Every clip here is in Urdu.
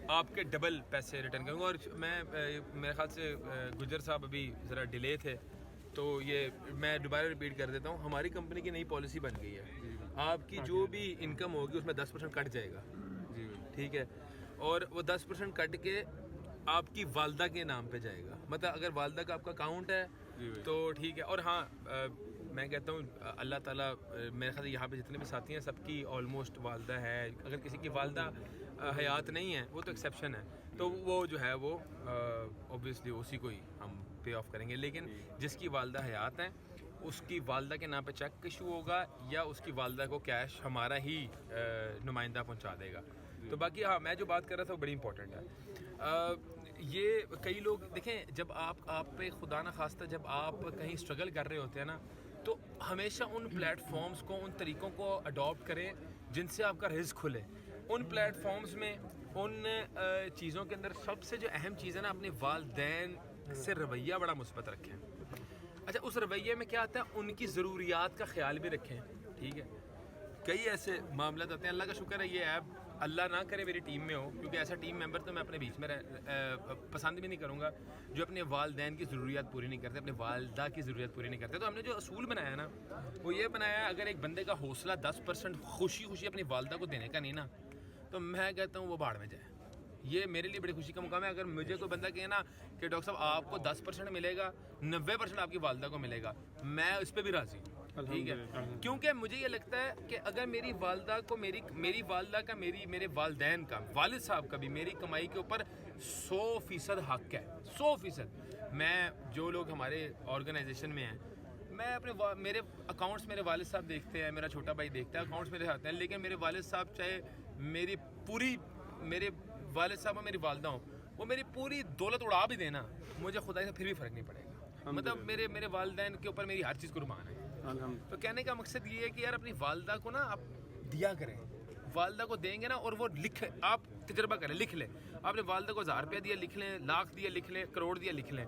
آپ کے ڈبل پیسے ریٹرن کروں گا. اور میں میرے خیال سے گجر صاحب ابھی ذرا ڈیلے تھے, تو یہ میں دوبارہ ریپیٹ کر دیتا ہوں. ہماری کمپنی کی نئی پالیسی بن گئی ہے, آپ کی جو بھی انکم ہوگی اس میں 10% کٹ جائے گا. ٹھیک ہے, اور وہ 10% کٹ کے آپ کی والدہ کے نام پہ جائے گا. مطلب اگر والدہ کا آپ کا اکاؤنٹ ہے تو ٹھیک ہے. اور ہاں میں کہتا ہوں اللہ تعالیٰ, میرے خیال سے یہاں پہ جتنے بھی ساتھی ہیں سب کی آلموسٹ والدہ ہے. اگر کسی کی والدہ حیات نہیں ہے وہ تو ایکسیپشن ہے, تو وہ جو ہے وہ اوبویسلی اسی کو ہی ہم پے آف کریں گے. لیکن جس کی والدہ حیات ہیں اس کی والدہ کے نام پہ چیک ایشو ہوگا, یا اس کی والدہ کو کیش ہمارا ہی نمائندہ پہنچا دے گا. تو باقی ہاں میں جو بات کر رہا تھا وہ بڑی امپورٹنٹ ہے. یہ کئی لوگ دیکھیں, جب آپ پہ خدا نہ خواستہ جب آپ کہیں اسٹرگل کر رہے ہوتے ہیں نا, تو ہمیشہ ان پلیٹ فارمز کو, ان طریقوں کو اڈاپٹ کریں جن سے آپ کا رزق کھلے. ان پلیٹ فارمز میں, ان چیزوں کے اندر سب سے جو اہم چیز ہے نا, اپنے والدین سے رویہ بڑا مثبت رکھیں. اچھا, اس رویے میں کیا آتا ہے, ان کی ضروریات کا خیال بھی رکھیں. ٹھیک ہے, کئی ایسے معاملات آتے ہیں, اللہ کا شکر ہے یہ ایپ اللہ نہ کرے میری ٹیم میں ہو, کیونکہ ایسا ٹیم ممبر تو میں اپنے بیچ میں پسند بھی نہیں کروں گا جو اپنے والدین کی ضروریات پوری نہیں کرتے, اپنے والدہ کی ضروریات پوری نہیں کرتے. تو ہم نے جو اصول بنایا نا وہ یہ بنایا ہے, اگر ایک بندے کا حوصلہ 10% خوشی اپنی والدہ کو دینے کا نہیں نا, تو میں کہتا ہوں وہ بھاڑ میں جائے. یہ میرے لیے بڑی خوشی کا مقام ہے. اگر مجھے کوئی بندہ کہے نا کہ ڈاکٹر صاحب آپ کو 10% ملے گا, 90% آپ کی والدہ کو ملے گا, میں اس پہ بھی راضی ہوں. ٹھیک ہے, کیونکہ مجھے یہ لگتا ہے کہ اگر میری والدہ کو میری والدہ کا میرے والدین کا, والد صاحب کا بھی میری کمائی کے اوپر 100% حق ہے. 100%. میں جو لوگ ہمارے آرگنائزیشن میں ہیں, میں میرے اکاؤنٹس میرے والد صاحب دیکھتے ہیں, میرا چھوٹا بھائی دیکھتا ہے, اکاؤنٹس میرے آتے ہیں, لیکن میرے والد صاحب چاہے میرے والد صاحب اور میری والدہ ہوں, وہ میری پوری دولت اڑا بھی دینا, مجھے خدا سے پھر بھی فرق نہیں پڑے گا. مطلب میرے والدین کے اوپر میری ہر چیز قربان ہے. تو کہنے کا مقصد یہ ہے کہ یار اپنی والدہ کو نا آپ دیا کریں. والدہ کو دیں گے نا, اور وہ آپ تجربہ کریں, لکھ لیں. آپ نے والدہ کو 1000 روپیہ دیا, لکھ لیں. لاکھ دیا, لکھ لیں. کروڑ دیا, لکھ لیں.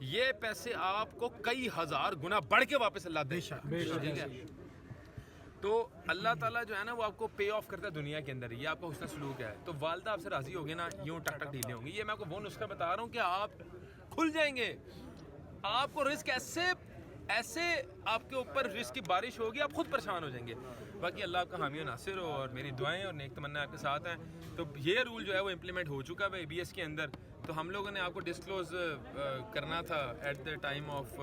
یہ پیسے آپ کو کئی ہزار گنا بڑھ کے واپس اللہ دے. ٹھیک ہے, تو اللہ تعالیٰ جو ہے نا وہ آپ کو پے آف کرتا ہے دنیا کے اندر. یہ آپ کا حسن سلوک ہے. تو والدہ آپ سے راضی ہوگی نا, یوں ٹک ٹک ڈھیلے ہوں گی. یہ میں آپ کو وہ نسخہ بتا رہا ہوں کہ آپ کھل جائیں گے. آپ کو رزق ایسے آپ کے اوپر رزق کی بارش ہوگی, آپ خود پریشان ہو جائیں گے. باقی اللہ آپ کا حامی و ناصر ہو, اور میری دعائیں اور نیک تمنا آپ کے ساتھ ہیں. تو یہ رول جو ہے وہ امپلیمنٹ ہو چکا ہے ABS کے اندر. تو ہم لوگوں نے آپ کو ڈسکلوز کرنا تھا ایٹ دا ٹائم آف